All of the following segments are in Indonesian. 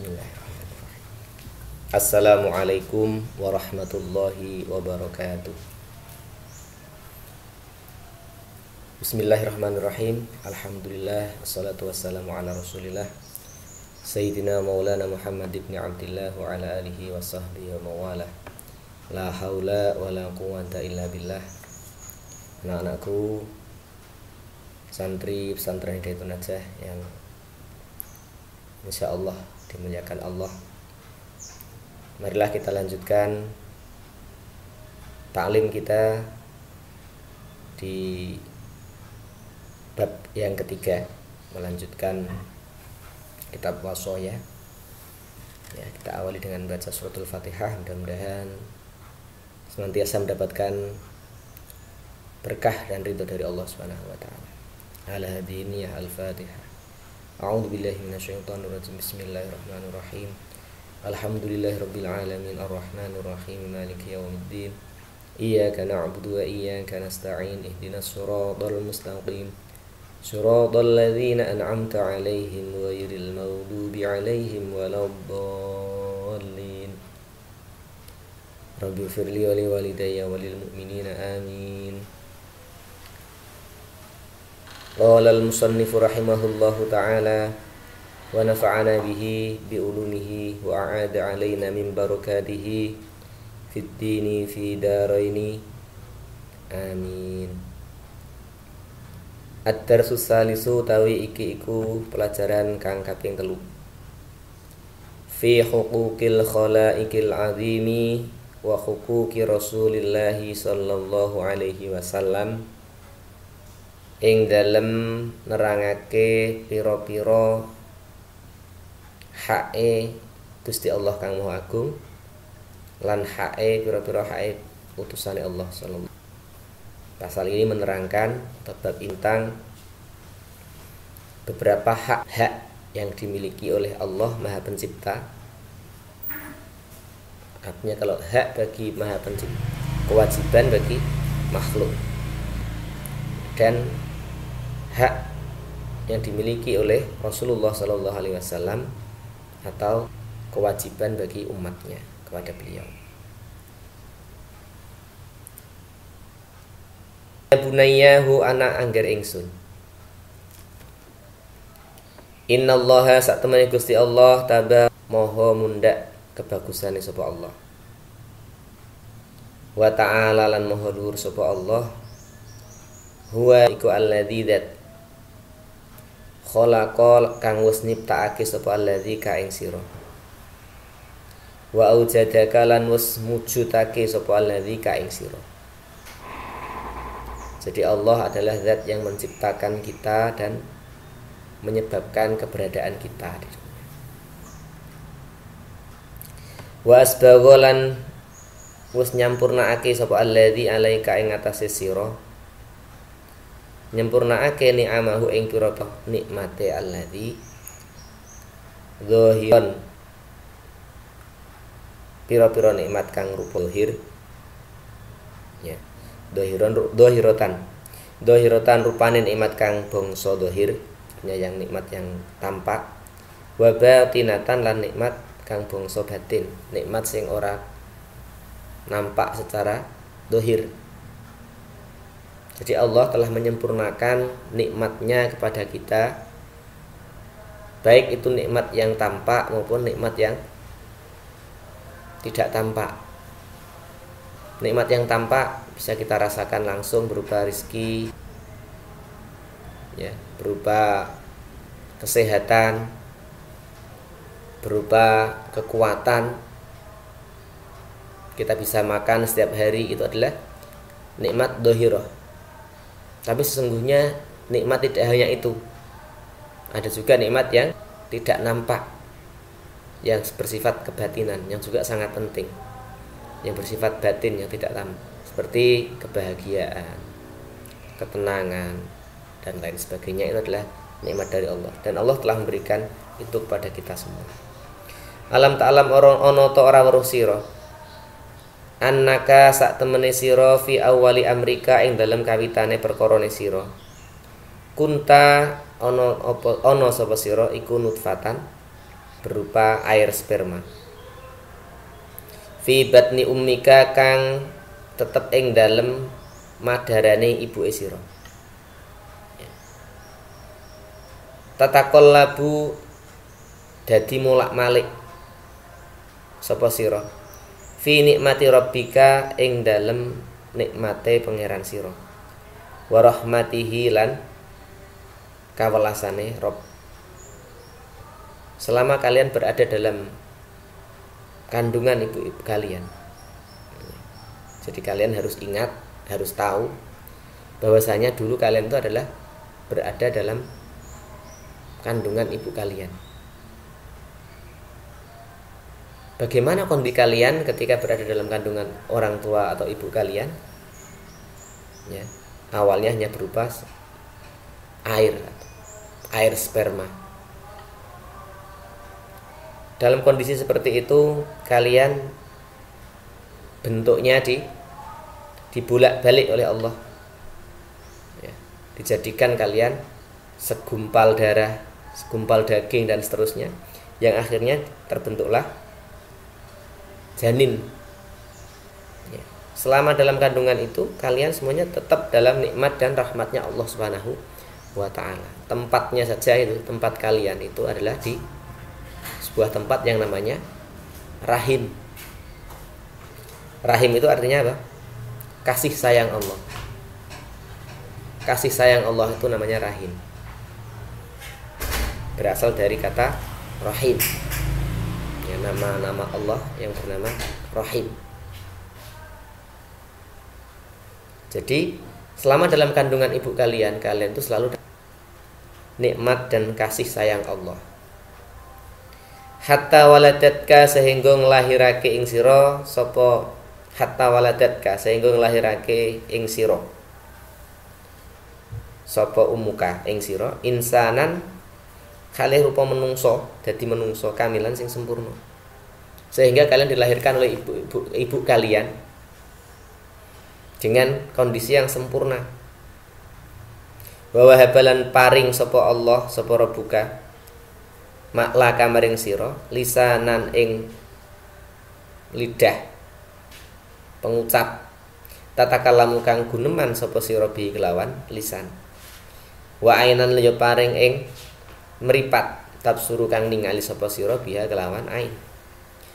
Bismillahirrahmanirrahim. Assalamualaikum warahmatullahi wabarakatuh. Bismillahirrahmanirrahim. Alhamdulillah, wassalatu wassalamu ala rasulillah Sayyidina maulana Muhammad ibn Abdillah wa ala alihi wa sahbihi wa mawala. La haula wa la quwata illa billah. Anak-anakku santri pesantren Hidayatun Najah yang insya Allah dimuliakan Allah, marilah kita lanjutkan taklim kita di bab yang ketiga, melanjutkan kitab wasoya. Ya, kita awali dengan baca suratul Fatihah. Mudah-mudahan senantiasa mendapatkan berkah dan ridho dari Allah Subhanahu wa taala. Ala hadhihi al-Fatihah. A'udzu billahi minasyaitonir rajim. Bismillahirrahmanirrahim. Alhamdulillahirabbil alamin arrahmanir rahim maliki yaumiddin. Iyyaka na'budu wa iyyaka nasta'in. Ihdinas siratal mustaqim. Siratal ladzina an'amta 'alaihim ghairil maghdubi 'alaihim waladdallin. Rabbighfirli wa liwalidayya wa lil mu'minina amin. Qala al-musannifu rahimahullahu ta'ala wa nafa'ana bihi bi ulumihi wa a'ada 'alaina min barakatihi fid dini fi daraini amin. Ad-darsus salisu tawi iki iku pelajaran kang kaping 3 fi huquqil khalaiqil azimi wa huquqi Rasulillahi sallallahu alaihi wasallam, ing dalem nerangake pira-pira hae Gusti Allah kang Maha Agung lan hae pira-pira hae utusane Allah sallallahu. Pasal ini menerangkan bab tentang beberapa hak-hak yang dimiliki oleh Allah Maha Pencipta. Artinya kalau hak bagi Maha Pencipta, kewajiban bagi makhluk, dan hak yang dimiliki oleh Rasulullah Sallallahu Alaihi Wasallam atau kewajiban bagi umatnya kepada beliau. Bunayyahu anak angger ingsun. Innallaha sak temene Gusti Allah taba moho mundak kebagusane sapa Allah. Wa ta'ala lan moho luhur sapa Allah. Huwa iku alladzi dzat khalaqa kang wis niptakake sapa alladzi ka ing sira. Wa aujadaka lan wis mujudake sapa alladzi ka ing sira. Jadi Allah adalah zat yang menciptakan kita dan menyebabkan keberadaan kita di dunia. Wa asbagholan wis nyampurnaake sapa alladzi alaika ing atase sira. Nyempurnakake ni'amahu ing pira-pira nikmate alladzi zahiran, pira-pira nikmat kang rupa zahir, ya, dohirotan rupane nikmat kang bangsa dohir, yang nikmat yang tampak, wa batinatan lan nikmat kang bangsa batin, nikmat sing ora nampak secara dohir. Jadi Allah telah menyempurnakan nikmatnya kepada kita, baik itu nikmat yang tampak maupun nikmat yang tidak tampak. Nikmat yang tampak bisa kita rasakan langsung berupa rizki, ya, berupa kesehatan, berupa kekuatan. Kita bisa makan setiap hari, itu adalah nikmat dohiroh. Tapi sesungguhnya nikmat tidak hanya itu. Ada juga nikmat yang tidak nampak, yang bersifat kebatinan, yang juga sangat penting, yang bersifat batin, yang tidak tampak, seperti kebahagiaan, ketenangan, dan lain sebagainya. Itu adalah nikmat dari Allah, dan Allah telah memberikan itu kepada kita semua. Alam ta'lam ono to ora weruh sira annaka sak temene sira fi awali amrika ing dalem kawitane perkarane sira kunta ono sapa sira iku nutfatan berupa air sperma. Fi batni ummika kang tetep ing dalem madarane ibuke sira. Tataqallabu dadi mulak-malik sapa sira fi nikmati rabbika ing dalem nikmate pangeran sira wa rahmatihi lan kawelasane Rabb. Selama kalian berada dalam kandungan ibu kalian, jadi kalian harus ingat, harus tahu bahwasanya dulu kalian itu adalah berada dalam kandungan ibu kalian. Bagaimana kondisi kalian ketika berada dalam kandungan orang tua atau ibu kalian? Ya, awalnya hanya berupa air sperma. Dalam kondisi seperti itu, kalian bentuknya dibulak-balik oleh Allah. Ya, dijadikan kalian segumpal darah, segumpal daging dan seterusnya, yang akhirnya terbentuklah janin. Ya. Selama dalam kandungan itu kalian semuanya tetap dalam nikmat dan rahmatnya Allah Subhanahu wa ta'ala. Tempatnya saja itu, tempat kalian itu adalah di sebuah tempat yang namanya rahim. Rahim itu artinya apa? Kasih sayang Allah. Kasih sayang Allah itu namanya rahim. Berasal dari kata rahim, ya, nama-nama Allah yang bernama rahim. Jadi selama dalam kandungan ibu kalian itu selalu nikmat dan kasih sayang Allah. Hatta waladatka sehingga nglahirake ing sira sapa hatta waladatka sehingga nglahirake ing sira sapa umuka ing sira insanan kalih rupa menungso, dadi menungso kamilan sing sempurna. Sehingga kalian dilahirkan oleh ibu kalian dengan kondisi yang sempurna. Wa wahabalan paring sapa Allah sapa Rabbuka maklaka maring sira lisanan ing lidah pengucap tatakalamu kang guneman sapa sira bi kelawan lisan. Wa ainan liya paring ing meripat tabsuru kang ningali sapa sira biha kelawan ain.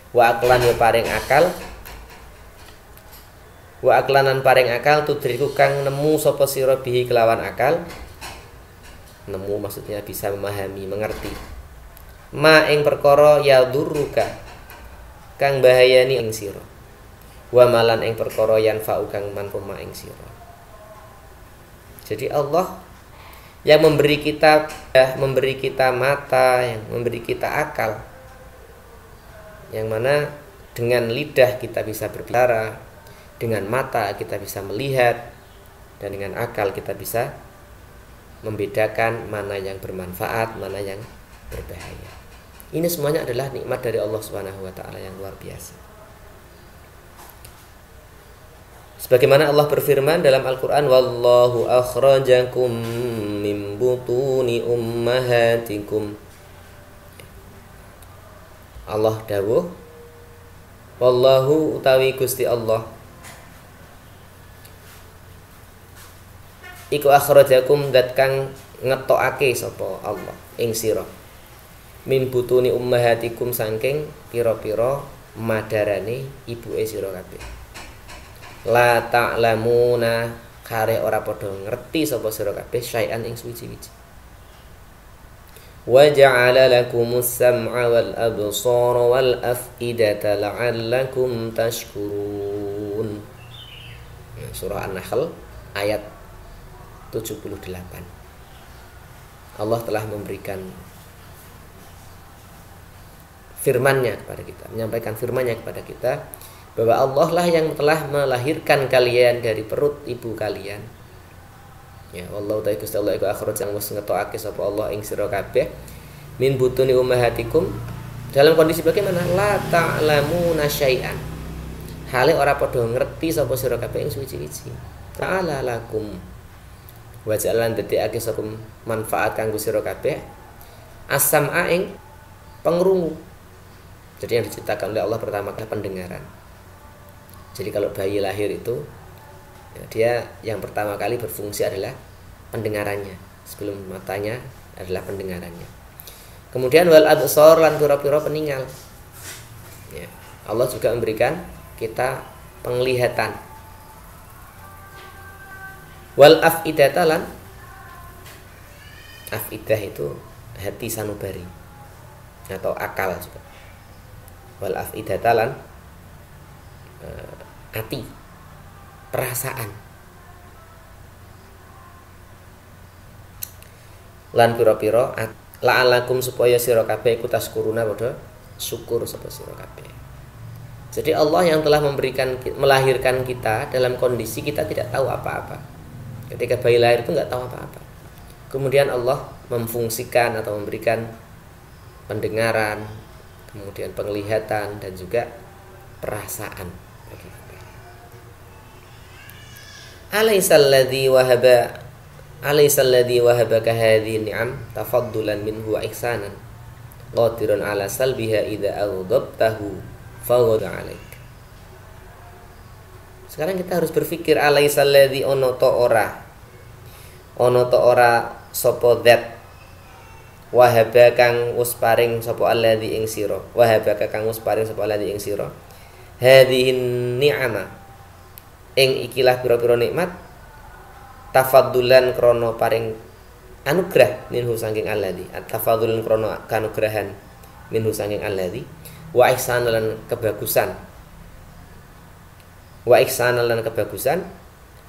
Wa aklan ya paring akal. Wa aklanan paring akal tudriku kang nemu sapa sira bihi kelawan akal. Nemu maksudnya bisa memahami, mengerti. Ma ing perkara yadurruka kang bahayani ing sira. Wa malan ing perkara yanfa'u kang manfaat ing sira. Jadi Allah yang memberi kita mata, yang memberi kita akal, yang mana dengan lidah kita bisa berbicara, dengan mata kita bisa melihat, dan dengan akal kita bisa membedakan mana yang bermanfaat, mana yang berbahaya. Ini semuanya adalah nikmat dari Allah Subhanahu wa ta'ala yang luar biasa. Sebagaimana Allah berfirman dalam Al-Quran, wallahu akhrajakum min butuni ummahatikum. Allah dawuh, wallahu utawi Gusti Allah iku akhrajakum dat kang ngetokake sapa Allah ing sira min butuni ummahatikum saking pira-pira madarane ibuke sira kabeh. La ta'lamuna kare ora padha ngerti sapa sira kabeh syai'an ing suwi-wiji. Wa ja'ala lakumus sam'a wal absara wal af'idata la'allakum tashkurun. Surah An-Nahl ayat 78. Allah telah memberikan firman-Nya kepada kita, menyampaikan firman-Nya kepada kita bahwa Allah lah yang telah melahirkan kalian dari perut ibu kalian. Ya, wallahu ta'ala Gusti Allah iku akhraj yang wis ngetokake sapa Allah ing sira kabeh min butuni ummahatikum dalam kondisi bagaimana? La ta'lamuna syai'an. Hale ora padha ngerti sapa sira kabeh ing suci-suci. Ta'ala lakum wa ja'alan dadekake sapa manfaat kanggo sira kabeh asam ing pengrungu. Jadi yang diciptakan oleh Allah pertama kali pendengaran. Jadi kalau bayi lahir itu ya, dia yang pertama kali berfungsi adalah pendengarannya. Sebelum matanya adalah pendengarannya. Kemudian wal absor lan pira-pira peningal. Ya, Allah juga memberikan kita penglihatan. Wal afidata lan afidah itu hati sanubari atau akal juga. Wal afidata lan hati, perasaan. Lan pira-pira la'alakum supaya sira kabeh iku taskuruna padha syukur sapa sira kabeh. Jadi Allah yang telah melahirkan kita dalam kondisi kita tidak tahu apa-apa. Ketika bayi lahir itu enggak tahu apa-apa. Kemudian Allah memfungsikan atau memberikan pendengaran, kemudian penglihatan dan juga perasaan. Alaihissalladzi wahabaka hadhihi ni'am tafaddulan minhu wa ihsanan qadirun ala salbiha idza aghdabtahu faghada 'alaik. Sekarang kita harus berpikir alaihissalladzi ono to ora sapa zat wahaba kang wis paring sapa alladzi ing sira wahabaka kang wis paring sapa alladzi ing sira hadhihi ni'ama ing ikilah pira-pira nikmat tafaddulan krana paring anugrah minhu saking alladzi tafaddulan krana kanugrahan minhu saking alladzi wa ihsanan kebagusan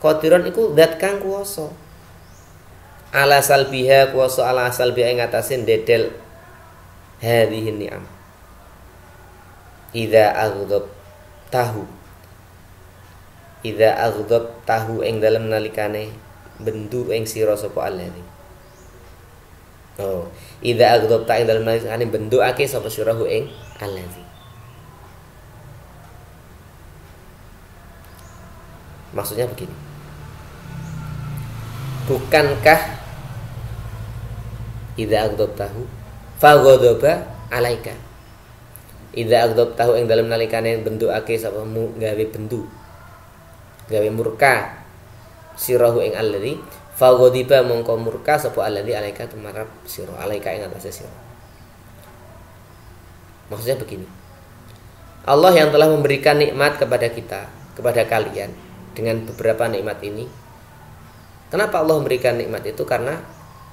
qadiron iku zat kang kuwasa ala salbiha kuwasa ala salbiha ing atase ndedel hadhihi ni'am idza aghdab tahu ing dalem nalikane bendu ing sira sapa alladzi. Idza aghdab ta ing dalem nalikane benduake sapa sirahu ing alladzi. Maksudnya begini. Bukankah idza aghdab tahu fa ghadaba alaika. Idza aghdab tahu ing dalem nalikane benduake sapa gawe bendu gawe murka sirahu ing alladzi fa ghadiba mongko murka sapa alladzi alaika tumarap sira alaika ing atase sira. Maksudnya begini. Allah yang telah memberikan nikmat kepada kita, kepada kalian dengan beberapa nikmat ini. Kenapa Allah memberikan nikmat itu? Karena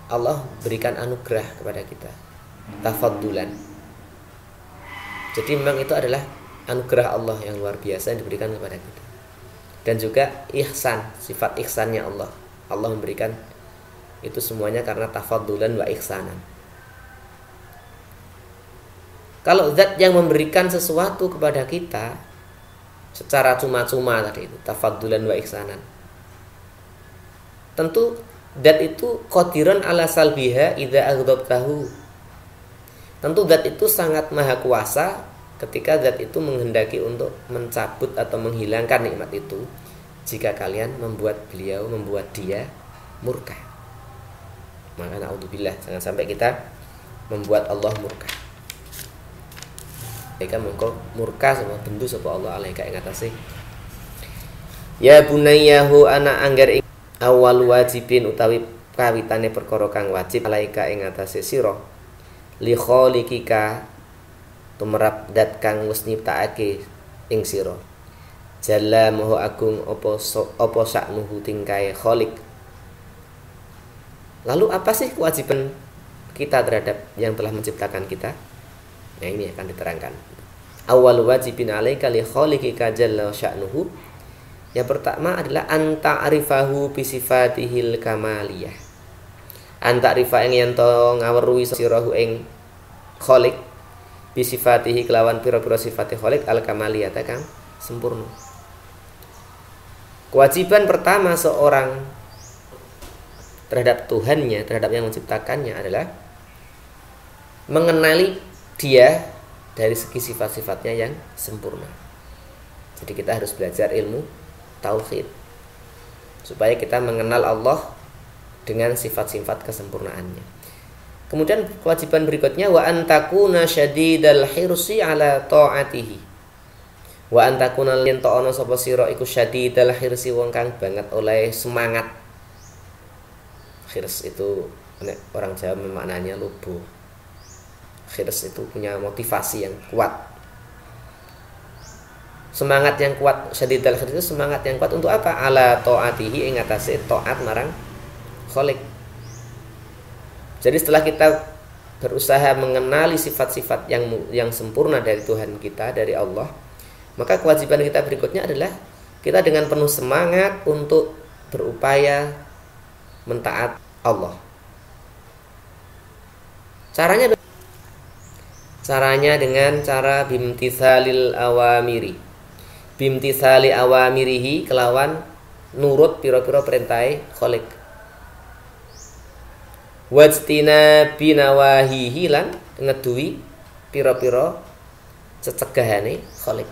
Allah berikan anugerah kepada kita. Tafaddulan. Jadi memang itu adalah anugerah Allah yang luar biasa yang diberikan kepada kita. Dan juga ihsan, sifat ihsannya Allah. Allah memberikan itu semuanya karena tafaddulan wa ihsanan. Kalau zat yang memberikan sesuatu kepada kita secara cuma-cuma tadi itu tafaddulan wa ihsanan, tentu zat itu qadiran ala salbiha idza aghdabtahu. Tentu zat itu sangat maha kuasa ketika zat itu menghendaki untuk mencabut atau menghilangkan nikmat itu jika kalian membuat dia murka. Maka naudzubillah, jangan sampai kita membuat Allah murka. Mereka murka sama bendu sapa Allah alaika ing atase. Ya bunayyahu ana anggar ing awal wajibin utawi kawitane perkara kang wajib alaika ing atase sira li khaliqika tumrap dat kang wis nyiptakake ing sira. Jalla maha agung apa saknuhu tingkae khaliq. Lalu apa sih kewajiban kita terhadap yang telah menciptakan kita? Nah, ini akan diterangkan. Awal wajibin alaika li khaliqika jalla sya'nuhu. Yang pertama adalah anta arifahu bi sifatihil kamaliyah. Anta arifa ing yen to ngaweruhi sirahu ing khaliq bi sifatihi kelawan pira-pira sifate khaliq al kamaliyah kang sempurna. Kewajiban pertama seorang terhadap Tuhannya, terhadap yang menciptakannya adalah mengenali dia dari segi sifat-sifatnya yang sempurna. Jadi kita harus belajar ilmu tauhid supaya kita mengenal Allah dengan sifat-sifat kesempurnaannya. Kemudian kewajiban berikutnya wa antakuna syadidal hirsi ala taatihi. Wa antakuna yen to ana sapa sira iku syadidal hirsi wong kang banget oleh semangat. Hirs itu orang Jawa memaknanya lubuh. Hirs itu punya motivasi yang kuat. Semangat yang kuat, syadidal hirs itu semangat yang kuat untuk apa? Ala taatihi ing atase taat marang Khalik. Jadi setelah kita berusaha mengenali sifat-sifat yang sempurna dari Tuhan kita, dari Allah, maka kewajiban kita berikutnya adalah kita dengan penuh semangat untuk berupaya mentaat Allah. Caranya dengan cara bimtithalil awamiri. Bimtithali awamirihi kelawan nurut pira-pira perintahe Khalik. Wajtina binawahihi lan ngeduwi pira-pira cecegahane Khalik.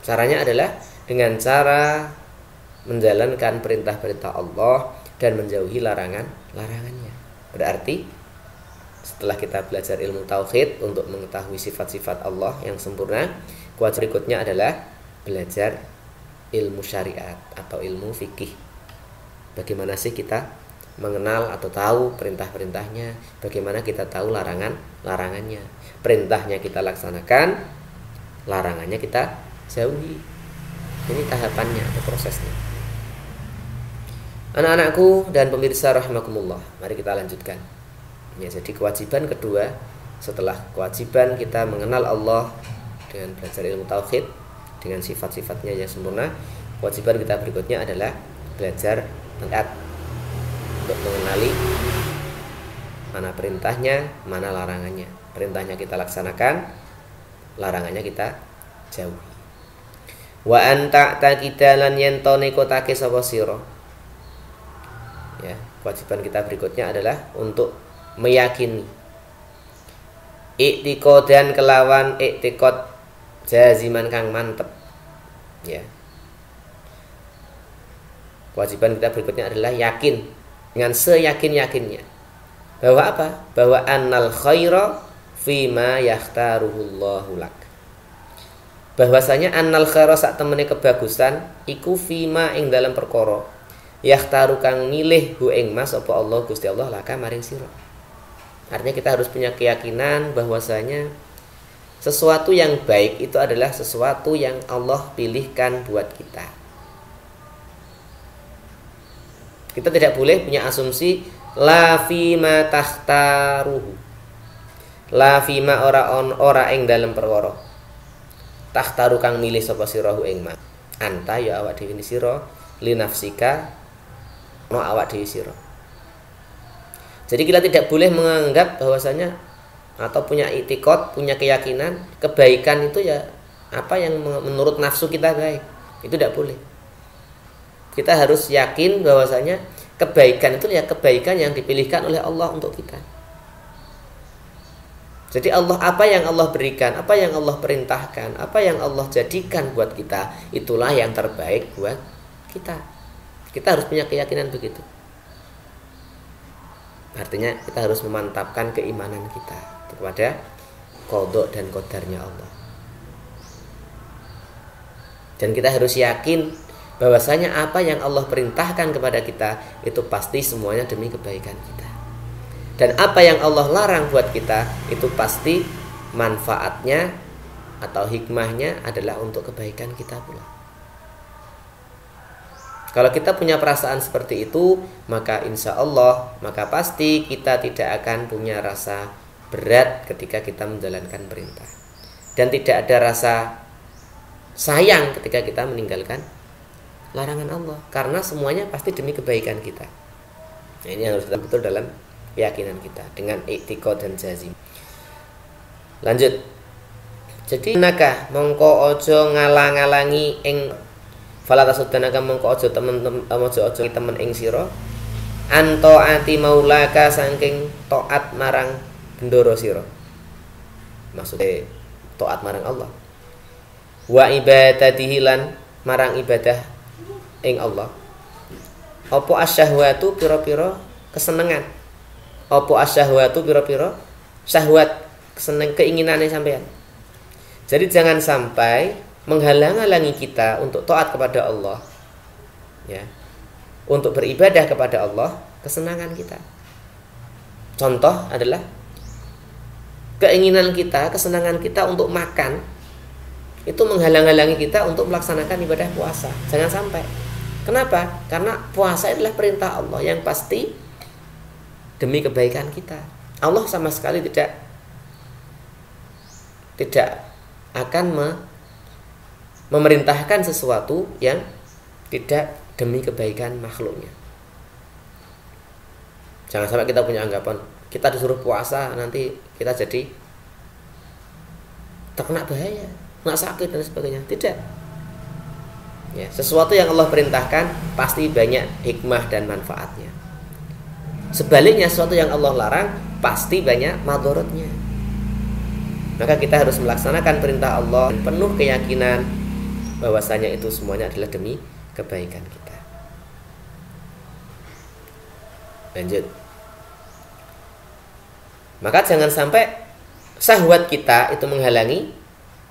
Caranya adalah dengan cara menjalankan perintah-perintah Allah dan menjauhi larangannya. Berarti setelah kita belajar ilmu tauhid untuk mengetahui sifat-sifat Allah yang sempurna, kewajiban berikutnya adalah belajar ilmu syariat atau ilmu fikih. Bagaimana sih kita mengenal atau tahu perintah-perintahnya, bagaimana kita tahu larangannya. Perintahnya kita laksanakan, larangannya kita jauhi. Ini tahapannya atau prosesnya. Anak-anakku dan pemirsa rahimakumullah, mari kita lanjutkan. Ya, jadi kewajiban kedua setelah kewajiban kita mengenal Allah dengan belajar ilmu tauhid dengan sifat-sifatnya yang sempurna, kewajiban kita berikutnya adalah belajar taat untuk mengenali mana perintahnya, mana larangannya. Perintahnya kita laksanakan, larangannya kita jauhi. Wa anta taqidalan yen to nekotake sapa sira. Ya, kewajiban kita berikutnya adalah untuk meyakini i'tiqadan kelawan i'tiqad jaziman kang mantep. Ya. Kewajiban kita berikutnya adalah yakin dengan seyakin-yakinnya bahwa apa? Bahwa annal khaira fima yakhtaruhullahu lak. Bahwasanya annal khaira sak temene kebagusan iku fima ing dalam perkara yakhtaru kang milih hu ing mas apa Allah Gusti Allah laka maring sira. Artinya kita harus punya keyakinan bahwasanya sesuatu yang baik itu adalah sesuatu yang Allah pilihkan buat kita. Kita tidak boleh punya asumsi la fima takhtaruhu. La fima ora ing dalem perkara. Takhtaru kang milih sapa sirahu ing ma. Anta ya awak dhewe sira li nafsika no awak dhewe sira. Jadi kita tidak boleh menganggap bahwasanya atau punya i'tiqad, punya keyakinan kebaikan itu ya apa yang menurut nafsu kita baik. Itu tidak boleh. Kita harus yakin bahwasanya kebaikan itu ya kebaikan yang dipilihkan oleh Allah untuk kita. Jadi apa yang Allah berikan, apa yang Allah perintahkan, apa yang Allah jadikan buat kita, itulah yang terbaik buat kita. Kita harus punya keyakinan begitu. Artinya kita harus memantapkan keimanan kita kepada qada dan qadarnya Allah. Dan kita harus yakin bahwasanya apa yang Allah perintahkan kepada kita itu pasti semuanya demi kebaikan kita. Dan apa yang Allah larang buat kita itu pasti manfaatnya atau hikmahnya adalah untuk kebaikan kita pula. Kalau kita punya perasaan seperti itu, maka insya Allah, maka pasti kita tidak akan punya rasa berat ketika kita menjalankan perintah. Dan tidak ada rasa sayang ketika kita meninggalkan larangan Allah. Karena semuanya pasti demi kebaikan kita. Nah, ini harus betul dalam keyakinan kita dengan i'tiqad dan jazim. Lanjut. Jadi nakah mongko ojo ngalang-alangi ing fala tasuddanaka mongko aja temen ing sira anto ati maulaka saking taat marang bendoro sira. Maksudnya taat marang Allah. Wa ibadatihi lan marang ibadah ing Allah. Apa asyahwatu pira-pira kesenengan. Apa asyahwatu pira-pira syahwat, seneng keinginannya sampean. Jadi jangan sampai menghalang-halangi kita untuk taat kepada Allah, ya, untuk beribadah kepada Allah, kesenangan kita. Contoh adalah keinginan kita, kesenangan kita untuk makan, itu menghalang-halangi kita untuk melaksanakan ibadah puasa. Jangan sampai. Kenapa? Karena puasa adalah perintah Allah yang pasti demi kebaikan kita. Allah sama sekali tidak akan memerintahkan sesuatu yang tidak demi kebaikan makhluknya. Jangan sampai kita punya anggapan kita disuruh puasa nanti kita jadi terkena bahaya, kena sakit dan sebagainya. Tidak. Ya, sesuatu yang Allah perintahkan pasti banyak hikmah dan manfaatnya. Sebaliknya sesuatu yang Allah larang pasti banyak madharatnya. Maka kita harus melaksanakan perintah Allah penuh keyakinan bahwasanya itu semuanya adalah demi kebaikan kita. Lanjut. Maka jangan sampai syahwat kita itu menghalangi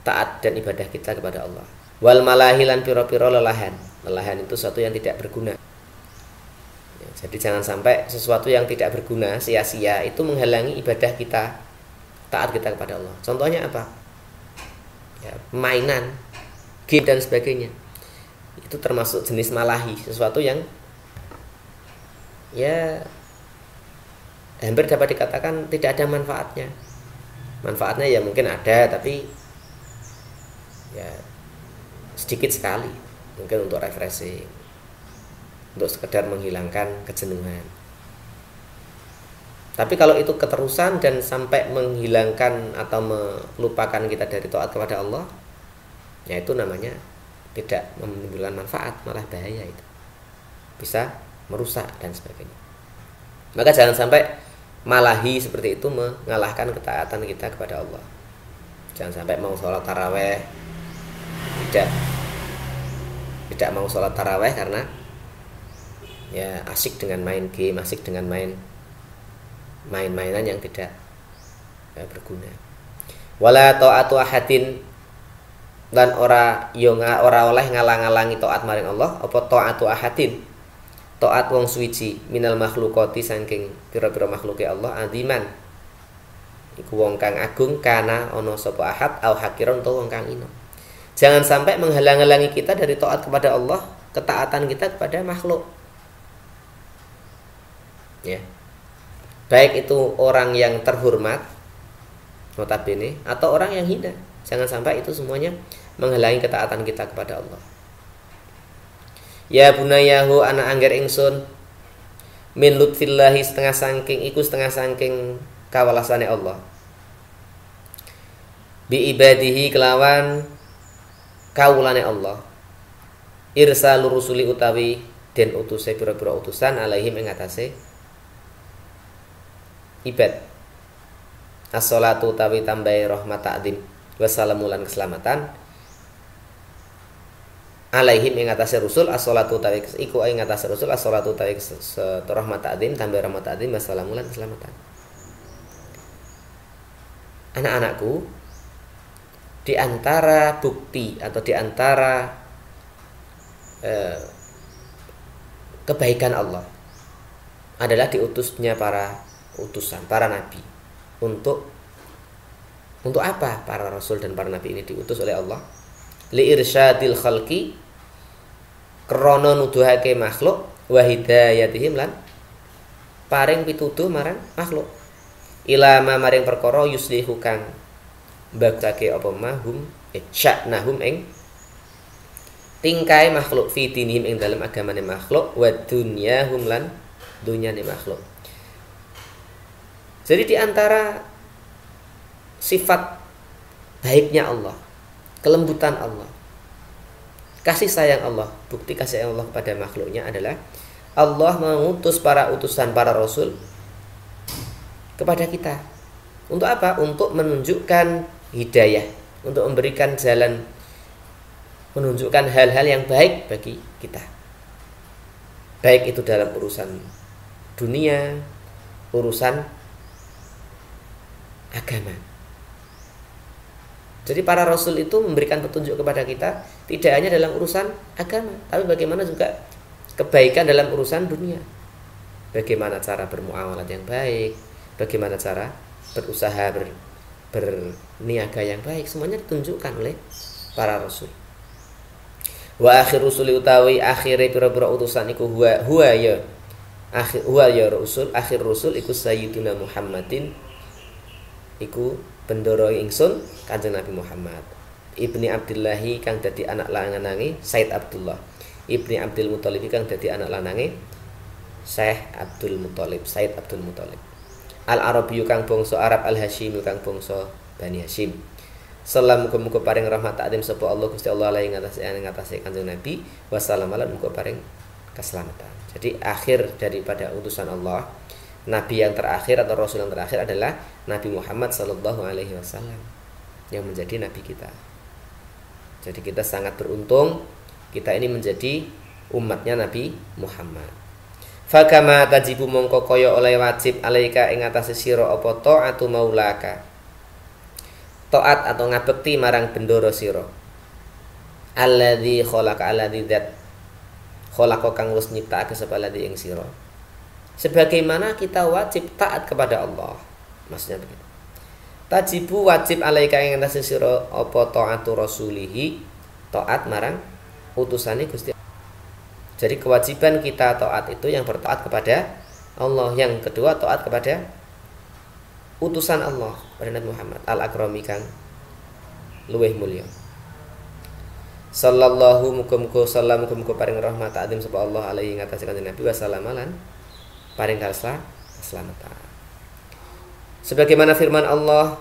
taat dan ibadah kita kepada Allah. Wal malahilan piro-piro lelahan. Lelahan itu sesuatu yang tidak berguna. Ya, jadi jangan sampai sesuatu yang tidak berguna, sia-sia itu menghalangi ibadah kita, taat kita kepada Allah. Contohnya apa? Ya, mainan, game dan sebagainya. Itu termasuk jenis malahi, sesuatu yang ya hampir dapat dikatakan tidak ada manfaatnya. Manfaatnya ya mungkin ada, tapi ya sedikit sekali. Mungkin untuk refreshing, untuk sekedar menghilangkan kejenuhan. Tapi kalau itu keterusan dan sampai menghilangkan atau melupakan kita dari taat kepada Allah, ya itu namanya tidak menimbulkan manfaat, malah bahaya itu. Bisa merusak dan sebagainya. Maka jangan sampai malahi seperti itu mengalahkan ketaatan kita kepada Allah. Jangan sampai mau sholat taraweh tidak mau sholat taraweh karena ya asik dengan main game, asik dengan main-mainan yang tidak berguna. Wala ta'atu ahadin, lan ora oleh ngalang-alangi taat maring Allah apa ta'atu ahadin, taat wong suwiji minal makhlukati saking pira-pira makhluke Allah adiman iku wong kang agung kana ana sapa ahad au hakiron utawa wong kang ino. Jangan sampai menghalang-halangi kita dari taat kepada Allah, ketaatan kita kepada makhluk. Ya. Baik itu orang yang terhormat notabene atau orang yang hina. Jangan sampai itu semuanya menghalangi ketaatan kita kepada Allah. Ya bunayahu ana angger ingsun min lutfillahi setengah sangking kawalasane Allah. Bi ibadihi kelawan kawulane Allah. Irsalur rusuli utawi den utuse pira-pira utusan alaihim ing atase ibad. As-shalatu utawi tambahi rahmat ta'zim wassalamu lan keselamatan alaihim ing atase rusul. As-shalatu utawi iku ing atase rusul, as-shalatu utawi rahmat ta'zim tambahi rahmat ta'zim wassalamu lan keselamatan. Anak-anakku, di antara bukti atau di antara kebaikan Allah adalah diutusnya para utusan, para nabi. Untuk apa para rasul dan para nabi ini diutus oleh Allah? Li irsyadil khalqi, krana nuduhake makhluk, wa hidayatihim lan paring pituduh marang makhluk. Ila ma maring perkara yuslihu kang bagake apa mahum sya'nahum ing tingkai makhluk fi dinihim ing dalam agamane makhluk wa dunyahum lan dunyane makhluk. Jadi di antara sifat baiknya Allah, kelembutan Allah, kasih sayang Allah, bukti kasih sayang Allah kepada makhluknya adalah Allah mengutus para utusan, para rasul kepada kita. Untuk apa? Untuk menunjukkan hidayah, untuk memberikan jalan, menunjukkan hal-hal yang baik bagi kita. Baik itu dalam urusan dunia, urusan agama. Jadi para rasul itu memberikan petunjuk kepada kita tidak hanya dalam urusan agama, tapi bagaimana juga kebaikan dalam urusan dunia. Bagaimana cara bermuamalah yang baik, bagaimana cara berusaha berniaga yang baik, semuanya ditunjukkan oleh para rasul. Wa akhir rusuli utawi akhire pira-pira utusan iku huwa ya akhir rusul iku sayyidina Muhammadin iku bendoro ingsun Kanjeng Nabi Muhammad ibni Abdillahi kang dadi anak lanange Said Abdullah ibni Abdul Muthalib kang dadi anak lanange Syekh Abdul Muthalib Said Abdul Muthalib Al-Arabiyyu kang bangsa Arab Al-Hasyimi kang bangsa Bani Hasyim. Salam muga-muga paring rahmat takdim sapa Allah Gusti Allah alaihi ngatasi Kanjeng Nabi wasallam lan muga paring keselamatan. Jadi akhir daripada utusan Allah, nabi yang terakhir atau rasul yang terakhir adalah Nabi Muhammad sallallahu alaihi wasallam yang menjadi nabi kita. Jadi kita sangat beruntung kita ini menjadi umatnya Nabi Muhammad. Fakama tajibu mongko kaya oleh wajib alaika ing atase sira apa taatu maulaka. Taat atau ngabekti marang bendoro sira. Alladzi khalaqa alladzi dzat khalaqa kang wis nyiptakake sapa alladzi ing sira. Sebagaimana kita wajib taat kepada Allah. Maksudnya begitu. Tajibu wajib alaika ing atase sira apa taatu rasulihi, taat marang utusane Gusti. Jadi kewajiban kita taat itu yang bertaat kepada Allah, yang kedua taat kepada utusan Allah pada Nabi Muhammad al-akrami kang luweh mulya. Sallallahu muga-muga salam muga-muga paring rahmat ta'zim sapa Allah alaihi ngatasi Kanjeng Nabi wa salamalan paring keselamatan. Sebagaimana firman Allah,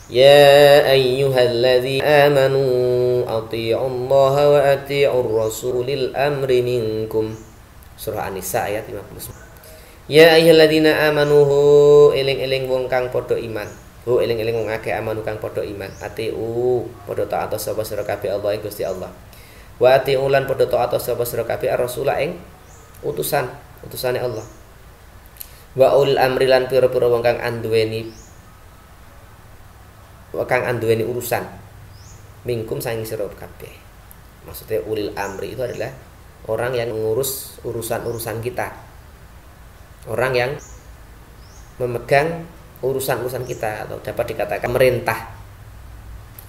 ya ayyuhalladzina amanu athi'ullaha wa athi'ur rasulil amri minkum. Surah An-Nisa ayat 59. Ya ayyuhalladzina amanu eling-eling wong kang padha iman. Eling-eling wong akeh amanu kang padha iman. Atiu padha taat sapa sira kabeh Allah ing Gusti Allah. Wa atiu lan padha taat sapa sira kabeh ar-rasul ing utusane Allah. Wa ul amri lan pira-pira wong kang anduweni urusan mingkum saing sira kabeh. Maksudnya ulil amri itu adalah orang yang mengurus urusan-urusan kita. Orang yang memegang urusan-urusan kita atau dapat dikatakan pemerintah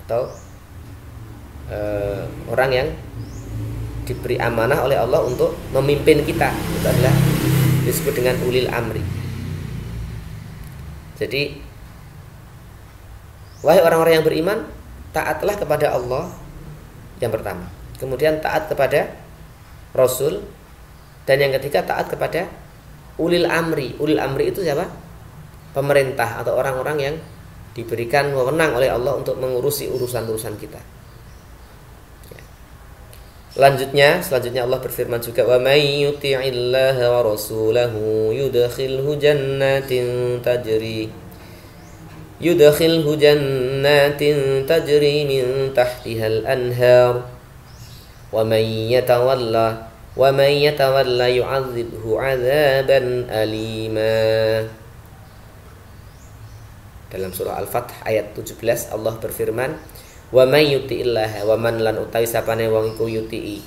atau orang yang diberi amanah oleh Allah untuk memimpin kita, itu adalah disebut dengan ulil amri. Jadi wahai orang-orang yang beriman, taatlah kepada Allah yang pertama, kemudian taat kepada Rasul, dan yang ketiga taat kepada ulil amri. Ulil amri itu siapa? Pemerintah atau orang-orang yang diberikan wewenang oleh Allah untuk mengurusi urusan-urusan kita. Selanjutnya Allah berfirman juga, wa may yuti'illaha wa rasulahu yudkhilhu jannatin tajri min tahtihal anhar wa may yatawalla yu'adzibhu 'adzaban alima. Dalam surah Al-Fath ayat 17 Allah berfirman, wa may yuti'illah wa man lan utawi sapane wong iku yuti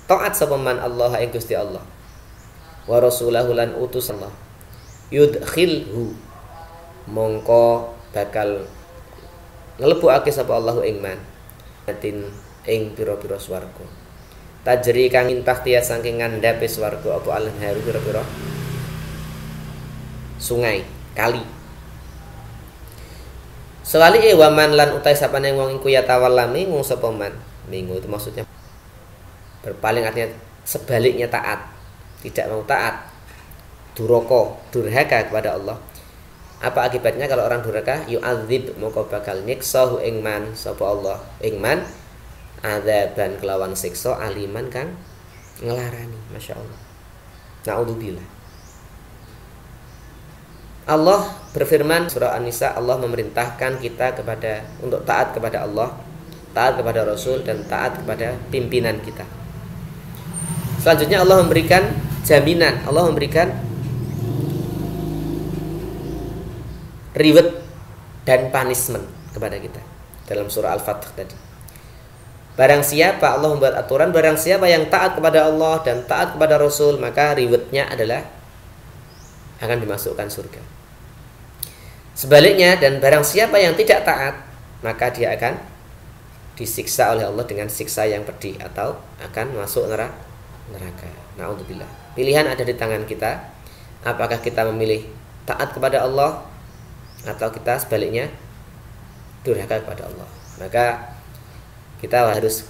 taat sapa man Allah ing Gusti Allah wa rasulahu lan utus Allah yudkhilhu mongko bakal nglebokake sapa Allah ing man atin ing pira-pira swarga tajri kang intahtiya saking ngandhape swarga apa al-anharu pira-pira sungai kali. Sewali waman lan utai sapane wong iku ya tawallami wong sapa man. Minggu itu maksudnya berpaling, artinya sebaliknya taat, tidak mau taat, durhaka kepada Allah. Apa akibatnya kalau orang durhaka? Yu'adzib moko bakal nyiksa hu ing man sapa Allah ing man adzaban kelawan siksa aliman kang ngelarani. Masyaallah. Naudzubillah. Allah berfirman surah An-Nisa, Allah memerintahkan kita untuk taat kepada Allah, taat kepada Rasul, dan taat kepada pimpinan kita. Selanjutnya Allah memberikan jaminan, Allah memberikan reward dan punishment kepada kita dalam surah Al-Fatih tadi. Barang siapa Allah membuat aturan, barang siapa yang taat kepada Allah dan taat kepada Rasul, maka rewardnya adalah akan dimasukkan surga. Sebaliknya, dan barang siapa yang tidak taat, maka dia akan disiksa oleh Allah dengan siksa yang pedih atau akan masuk neraka. Na'udzubillah. Pilihan ada di tangan kita. Apakah kita memilih taat kepada Allah atau kita sebaliknya durhaka kepada Allah. Maka kita harus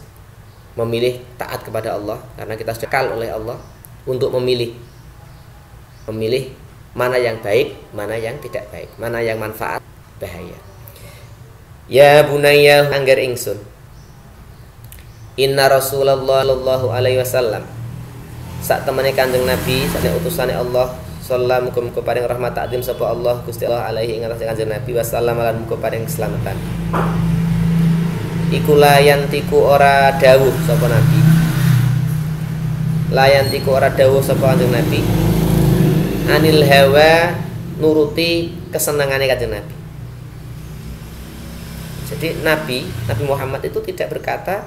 memilih taat kepada Allah karena kita sudah dikal oleh Allah untuk memilih mana yang baik, mana yang tidak baik, mana yang manfaat, bahaya. Ya bunayya angger ingsun. Inna Rasulullah sallallahu alaihi wasallam sak temene Kanjeng Nabi, sak utusane Allah sallallahu muga paring rahmat takdim sapa Allah Gusti Allah alaihi ing atase Kanjeng Nabi wasallam lan muga paring keselamatan. Iku layantiku ora dawuh sapa Nabi. Layantiku ora dawuh sapa Kanjeng Nabi. Anil hawa nuruti kesenangannya Kanjeng Nabi. Jadi Nabi Muhammad itu tidak berkata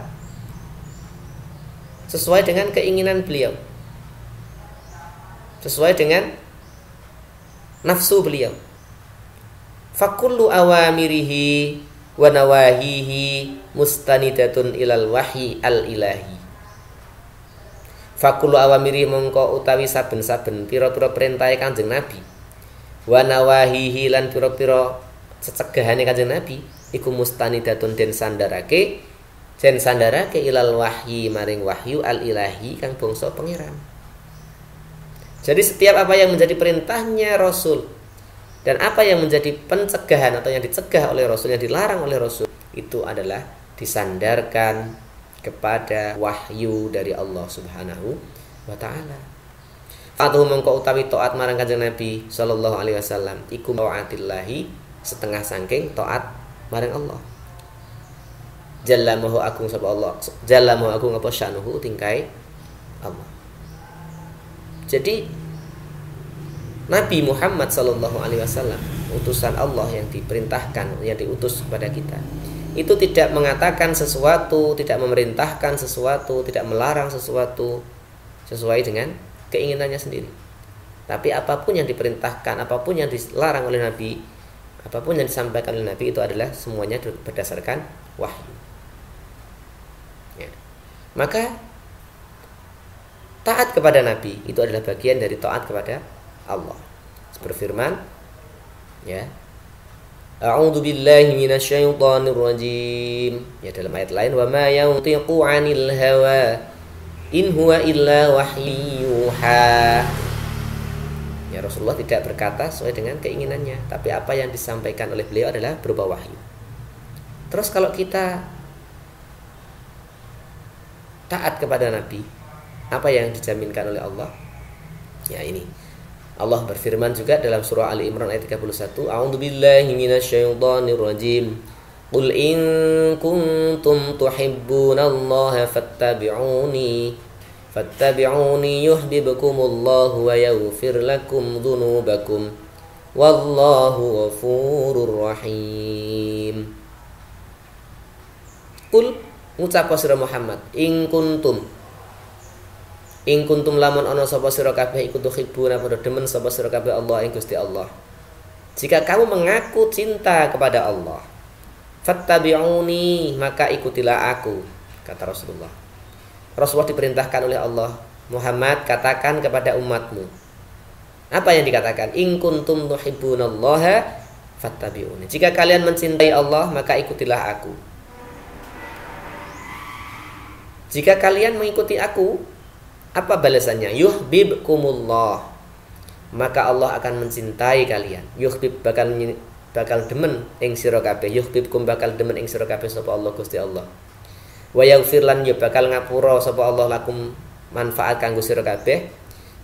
sesuai dengan keinginan beliau, sesuai dengan nafsu beliau. Fakullu awamirihi wa nawahihi mustanidatun ilal wahyi al-ilahi. Fakullu awamirihi mongko utawi saben-saben pira-pira perintahe Kanjeng Nabi, wa nawahihi lan pira-pira cecegahane Kanjeng Nabi iku mustanidatun den sandarake ilal wahyi maring wahyu al-ilahi kang bangsa pangeran. Jadi setiap apa yang menjadi perintahnya Rasul dan apa yang menjadi pencegahan atau yang dicegah oleh Rasul, yang dilarang oleh Rasul, itu adalah disandarkan kepada wahyu dari Allah Subhanahu wa taala. Fatuh mengko utawi taat marang Kanjeng Nabi sallallahu alaihi wasallam iku taatillahi setengah saking taat marang Allah. Jalla maha agung sapa Allah. Jalla maha agung apa syanuhu tingkai Allah. Jadi Nabi Muhammad sallallahu alaihi wasallam, utusan Allah yang diperintahkan, yang diutus kepada kita, itu tidak mengatakan sesuatu, tidak memerintahkan sesuatu, tidak melarang sesuatu sesuai dengan keinginannya sendiri. Tapi apapun yang diperintahkan, apapun yang dilarang oleh Nabi, apapun yang disampaikan oleh Nabi, itu adalah semuanya berdasarkan wahyu. Ya. Maka taat kepada Nabi itu adalah bagian dari taat kepada Allah. Berfirman, ya, A'udzu billahi minasyaitonir rajim. Ya, dalam ayat lain, wa ma yantiqu 'anil hawa in huwa illa wahyuha. Ya, Rasulullah tidak berkata sesuai dengan keinginannya, tapi apa yang disampaikan oleh beliau adalah berupa wahyu. Terus kalau kita taat kepada Nabi, apa yang dijaminkan oleh Allah? Ya, ini Allah berfirman juga dalam surah Ali Imran ayat 31, A'udzu billahi minasyaitonir rajim. Qul in kuntum tuhibbunallaha fattabi'uni yuhibbukumullahu wa yaghfir lakum dzunubakum wallahu ghafurur rahim. Qul ngucap sira Muhammad, in kuntum lamun ana sapa sira kabeh iku tuhibbuna padha demen sapa sira kabeh Allah ing Gusti Allah. Jika kamu mengaku cinta kepada Allah, fattabi'uni, maka ikutilah aku, kata Rasulullah. Rasulullah diperintahkan oleh Allah, Muhammad katakan kepada umatmu. Apa yang dikatakan? In kuntum tuhibbunallaha fattabi'uni. Jika kalian mencintai Allah, maka ikutilah aku. Jika kalian mengikuti aku, apa balasannya? Yuhibbukumullah, maka Allah akan mencintai kalian. Yuhib bakal demen ing sira kabeh. Yuhibbukum bakal demen ing sira kabeh sapa Allah Gusti Allah. Wa yaghfir lan ya bakal ngapura sapa Allah lakum manfaat kanggo sira kabeh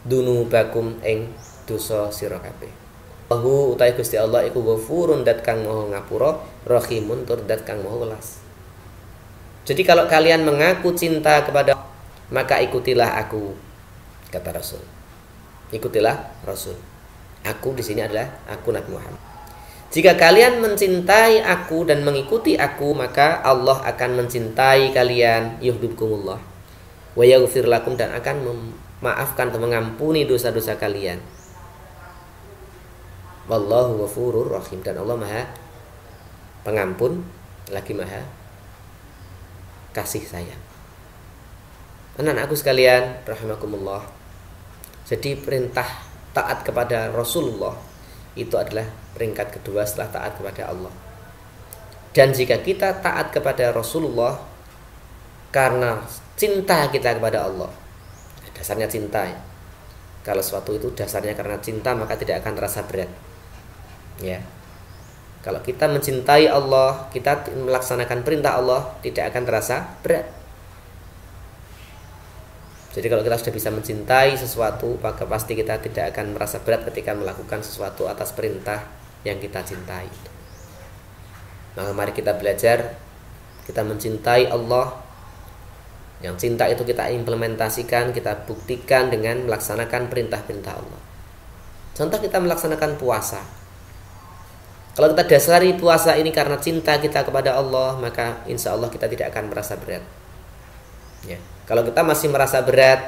dunubakum ing dosa sira kabeh. Allahu utai Gusti Allah iku ghafurun dat kang maha ngapura, rahimun tur dat kang maha welas. Jadi kalau kalian mengaku cinta kepada, maka ikutilah aku, kata Rasul. Ikutilah Rasul. Aku di sini adalah aku Nabi Muhammad. Jika kalian mencintai aku dan mengikuti aku, maka Allah akan mencintai kalian, yuhibbukumullah wa yaghfir lakum, dan akan memaafkan atau mengampuni dosa-dosa kalian. Wallahu ghafurur rahim, dan Allah Maha Pengampun lagi Maha Kasih sayang. Anak-anakku sekalian rahimakumullah. Jadi perintah taat kepada Rasulullah itu adalah peringkat kedua setelah taat kepada Allah. Dan jika kita taat kepada Rasulullah karena cinta kita kepada Allah, dasarnya cinta ya. Kalau sesuatu itu dasarnya karena cinta, maka tidak akan terasa berat ya. Kalau kita mencintai Allah, kita melaksanakan perintah Allah, tidak akan terasa berat. Jadi kalau kita sudah bisa mencintai sesuatu, maka pasti kita tidak akan merasa berat ketika melakukan sesuatu atas perintah yang kita cintai. Maka mari kita belajar, kita mencintai Allah. Yang cinta itu kita implementasikan, kita buktikan dengan melaksanakan perintah-perintah Allah. Contoh, kita melaksanakan puasa. Kalau kita dasari puasa ini karena cinta kita kepada Allah, maka insya Allah kita tidak akan merasa berat ya. Kalau kita masih merasa berat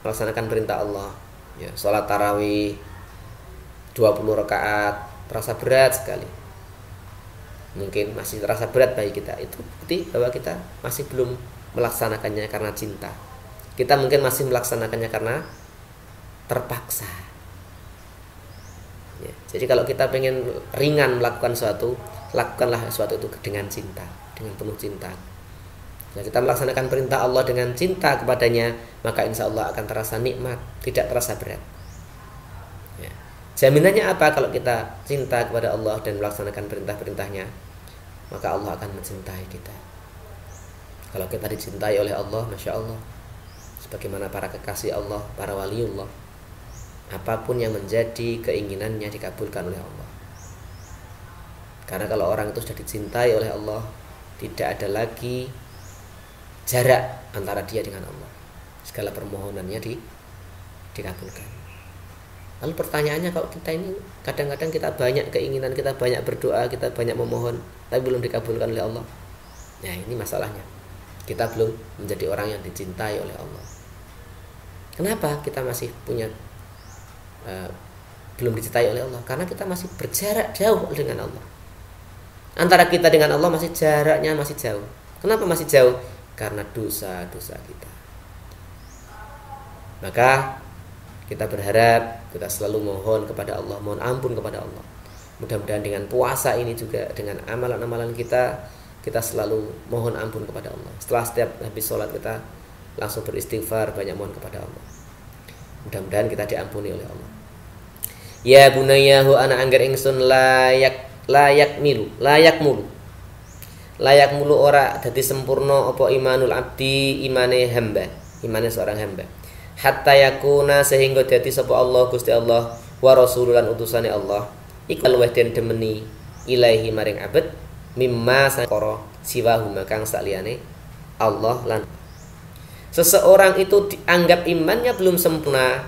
melaksanakan perintah Allah ya, sholat tarawih 20 rakaat terasa berat sekali, mungkin masih terasa berat bagi kita, itu bukti bahwa kita masih belum melaksanakannya karena cinta. Kita mungkin masih melaksanakannya karena terpaksa ya. Jadi kalau kita pengen ringan melakukan sesuatu, lakukanlah sesuatu itu dengan cinta, dengan penuh cinta. Nah, kita melaksanakan perintah Allah dengan cinta kepadanya, maka insya Allah akan terasa nikmat, tidak terasa berat ya. Jaminannya apa? Kalau kita cinta kepada Allah dan melaksanakan perintah-perintahnya, maka Allah akan mencintai kita. Kalau kita dicintai oleh Allah, Masya Allah, sebagaimana para kekasih Allah, para waliullah, apapun yang menjadi keinginannya dikabulkan oleh Allah. Karena kalau orang itu sudah dicintai oleh Allah, tidak ada lagi jarak antara dia dengan Allah. Segala permohonannya dikabulkan. Lalu pertanyaannya, kalau kita ini kadang-kadang kita banyak keinginan, kita banyak berdoa, kita banyak memohon, tapi belum dikabulkan oleh Allah. Nah, ini masalahnya. Kita belum menjadi orang yang dicintai oleh Allah. Kenapa kita masih punya belum dicintai oleh Allah? Karena kita masih berjarak jauh dengan Allah. Antara kita dengan Allah masih jaraknya masih jauh. Kenapa masih jauh? Karena dosa-dosa kita. Maka kita berharap, kita selalu mohon kepada Allah, mohon ampun kepada Allah. Mudah-mudahan dengan puasa ini juga, dengan amalan-amalan kita selalu mohon ampun kepada Allah. Setelah setiap habis sholat kita langsung beristighfar, banyak mohon kepada Allah. Mudah-mudahan kita diampuni oleh Allah. Ya bunayyahu ana angger ingsun layak mulu ora dadi sempurna apa imanul abdi, imane hamba, imane seorang hamba. Hatta yakuna, sehingga dadi sapa Allah Gusti Allah wa rasululan utusane Allah iku luwih den demeni ilaahi maring abad mimma sakara siwahu kang saliyane Allah lan. Seseorang itu dianggap imannya belum sempurna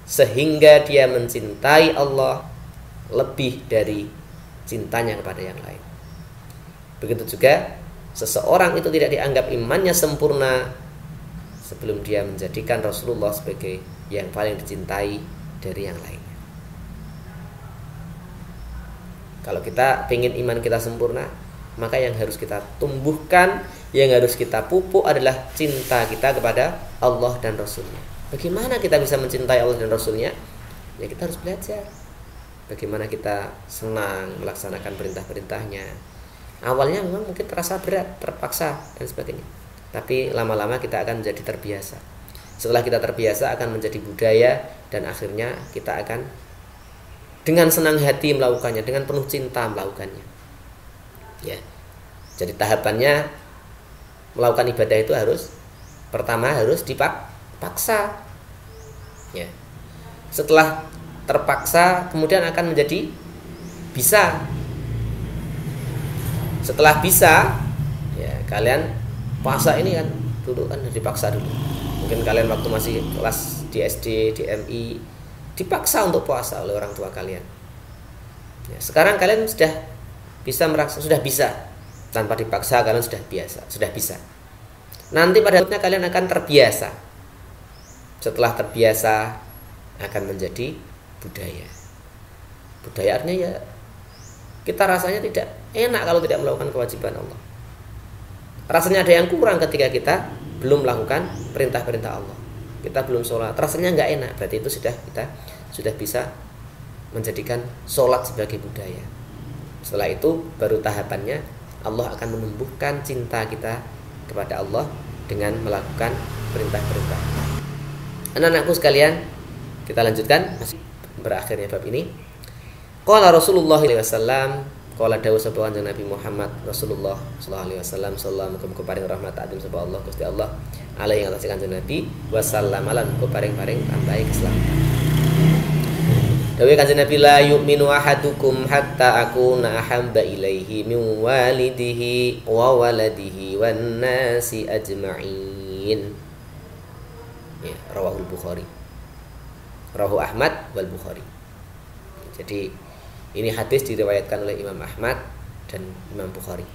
sehingga dia mencintai Allah lebih dari cintanya kepada yang lain. Begitu juga seseorang itu tidak dianggap imannya sempurna sebelum dia menjadikan Rasulullah sebagai yang paling dicintai dari yang lainnya. Kalau kita ingin iman kita sempurna, maka yang harus kita tumbuhkan, yang harus kita pupuk adalah cinta kita kepada Allah dan Rasulnya. Bagaimana kita bisa mencintai Allah dan Rasulnya? Ya kita harus belajar bagaimana kita senang melaksanakan perintah-perintahnya. Awalnya memang mungkin terasa berat, terpaksa dan sebagainya, tapi lama-lama kita akan menjadi terbiasa. Setelah kita terbiasa akan menjadi budaya, dan akhirnya kita akan dengan senang hati melakukannya, dengan penuh cinta melakukannya ya. Jadi tahapannya melakukan ibadah itu pertama harus dipaksa ya. Setelah terpaksa kemudian akan menjadi bisa. Setelah bisa ya, kalian puasa ini kan dulu kan dipaksa dulu. Mungkin kalian waktu masih kelas di SD, di MI dipaksa untuk puasa oleh orang tua kalian. Ya, sekarang kalian sudah bisa tanpa dipaksa, kalian sudah bisa. Nanti pada waktunya kalian akan terbiasa. Setelah terbiasa akan menjadi budaya. Budaya artinya ya kita rasanya tidak enak kalau tidak melakukan kewajiban Allah. Rasanya ada yang kurang ketika kita belum melakukan perintah-perintah Allah. Kita belum sholat, rasanya nggak enak. Berarti itu kita sudah bisa menjadikan sholat sebagai budaya. Setelah itu baru tahapannya Allah akan menumbuhkan cinta kita kepada Allah dengan melakukan perintah-perintah. Anak-anakku sekalian, kita lanjutkan masih berakhirnya bab ini. Qala Rasulullah sallallahu alaihi wasallam, qala dawuh sapa kanjeng Nabi Muhammad Rasulullah sallallahu alaihi wasallam, sallallahu muga paring rahmat adim sapa Allah Gusti Allah alaihi atas kanjeng Nabi wasallam lan muga paring tambahi keselamatan. Dawuh kanjeng Nabi, la yu'minu ahadukum hatta akuna ahabba ilaihi min walidihi wa waladihi wan nasi ajma'in. Ya, rawahul Bukhari. Rawahu Ahmad wal Bukhari. Jadi ini hadis diriwayatkan oleh Imam Ahmad dan Imam Bukhari.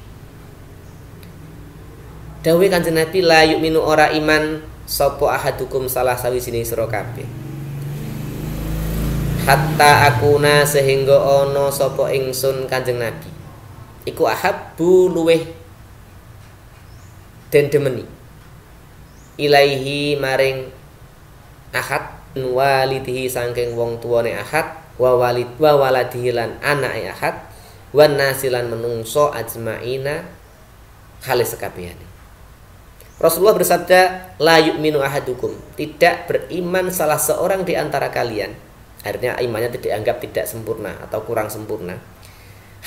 Dawuh kanjeng Nabi, la yu'minu ora iman sapa ahadukum salah sawijine sira kabeh. Hatta akuna sehingga ono sapa ingsun kanjeng Nabi iku ahabbu luweh den demeni ilaihi maring ahad walidihi saking wong tuane ahad wa waladihi lan anake ahad wan nasilan menungso ajmaina khale sekabehane. Rasulullah bersabda, la yu'minu ahadukum, tidak beriman salah seorang di antara kalian. Artinya imannya tidak dianggap tidak sempurna atau kurang sempurna.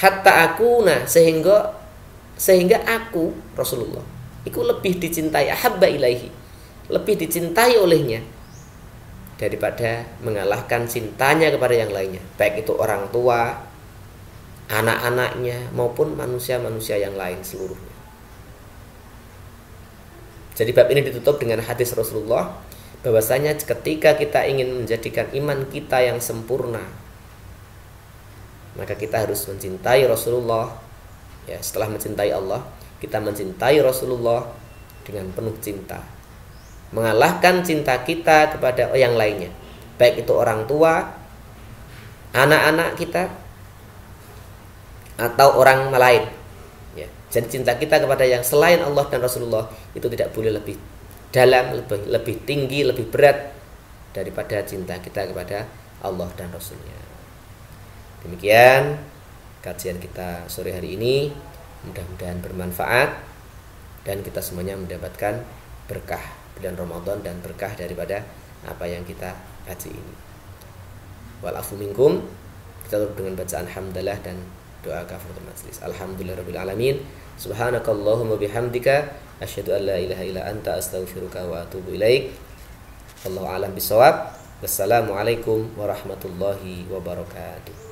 Hatta akuna sehingga aku Rasulullah itu lebih dicintai, ahabba ilaihi, lebih dicintai olehnya daripada mengalahkan cintanya kepada yang lainnya, baik itu orang tua, anak-anaknya maupun manusia-manusia yang lain seluruhnya. Jadi bab ini ditutup dengan hadis Rasulullah bahwasanya ketika kita ingin menjadikan iman kita yang sempurna, maka kita harus mencintai Rasulullah. Ya, setelah mencintai Allah, kita mencintai Rasulullah dengan penuh cinta, mengalahkan cinta kita kepada yang lainnya, baik itu orang tua, anak-anak kita, atau orang lain. Ya, jadi cinta kita kepada yang selain Allah dan Rasulullah itu tidak boleh lebih dalam, lebih tinggi, lebih berat daripada cinta kita kepada Allah dan Rasulnya. Demikian kajian kita sore hari ini, mudah-mudahan bermanfaat dan kita semuanya mendapatkan berkah bulan Ramadan dan berkah daripada apa yang kita kaji ini. Wal afu minkum, kita tutup dengan bacaan hamdalah dan doa kafaratul majlis. Alhamdulillahirabbil alamin. Subhanakallahumma bihamdika asyhadu an la ilaha illa anta astaghfiruka wa atubu ilaik. Wallahu a'lam bishawab. Wassalamualaikum warahmatullahi wabarakatuh.